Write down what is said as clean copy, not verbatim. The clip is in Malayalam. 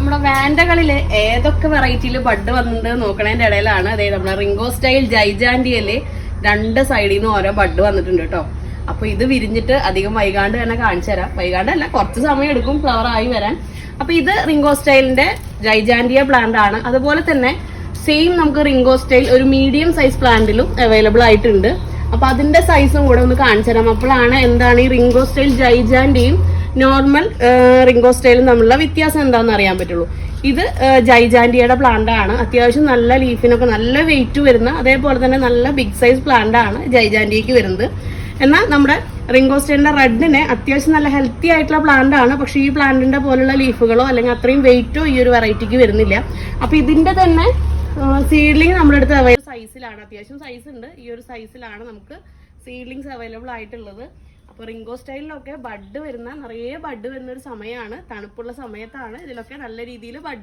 നമ്മുടെ വാൻഡകളില് ഏതൊക്കെ വെറൈറ്റിയിൽ ബഡ് വന്നിട്ടുണ്ട് നോക്കണതിന്റെ ഇടയിലാണ് അതായത് നമ്മുടെ റിംഗോ സ്റ്റൈൽ ജൈജാൻഡിയല് 2 സൈഡിൽ നിന്ന് ഓരോ ബഡ് വന്നിട്ടുണ്ട് കേട്ടോ. അപ്പൊ ഇത് വിരിഞ്ഞിട്ട് അധികം വൈകാണ്ട് തന്നെ കാണിച്ചു തരാം. വൈകാണ്ടല്ല, കുറച്ച് സമയം എടുക്കും ഫ്ലവർ ആയി വരാൻ. അപ്പൊ ഇത് റിംഗോ സ്റ്റൈലിന്റെ ജൈജാൻഡിയ പ്ലാന്റ് ആണ്. അതുപോലെ തന്നെ സെയിം നമുക്ക് റിംഗോ സ്റ്റൈൽ ഒരു മീഡിയം സൈസ് പ്ലാന്റിലും അവൈലബിൾ ആയിട്ടുണ്ട്. അപ്പൊ അതിന്റെ സൈസും കൂടെ ഒന്ന് കാണിച്ചു തരാം. അപ്പോഴാണ് എന്താണ് ഈ റിംഗോ സ്റ്റൈൽ ജൈജാൻഡിയും നോർമൽ റിംഗോ സ്റ്റൈലും തമ്മിലുള്ള വ്യത്യാസം എന്താണെന്ന് അറിയാൻ പറ്റുള്ളൂ. ഇത് ജൈജാൻഡിയയുടെ പ്ലാന്റ് ആണ്. അത്യാവശ്യം നല്ല ലീഫിനൊക്കെ നല്ല വെയിറ്റ് വരുന്ന, അതേപോലെ തന്നെ നല്ല ബിഗ് സൈസ് പ്ലാന്റ് ആണ് ജൈജാൻഡിയക്ക് വരുന്നത്. എന്നാൽ നമ്മുടെ റിംഗോ സ്റ്റൈലിന്റെ റെഡിന് അത്യാവശ്യം നല്ല ഹെൽത്തി ആയിട്ടുള്ള പ്ലാന്റ് ആണ്. പക്ഷേ ഈ പ്ലാന്റിന്റെ പോലുള്ള ലീഫുകളോ അല്ലെങ്കിൽ അത്രയും വെയിറ്റോ ഈ ഒരു വെറൈറ്റിക്ക് വരുന്നില്ല. അപ്പൊ ഇതിന്റെ തന്നെ സീഡ്ലിംഗ് നമ്മുടെ അടുത്ത് അവൈലബിൾ സൈസിലാണ്, അത്യാവശ്യം സൈസ് ഉണ്ട്. ഈ ഒരു സൈസിലാണ് നമുക്ക് സീഡ്ലിങ്സ് അവൈലബിൾ ആയിട്ടുള്ളത്. അപ്പോൾ റിംഗോ സ്റ്റൈലിലൊക്കെ ബഡ് വരുന്ന, നിറയെ ബഡ് വരുന്ന ഒരു സമയമാണ്, തണുപ്പുള്ള സമയത്താണ് ഇതിലൊക്കെ നല്ല രീതിയിൽ ബഡ്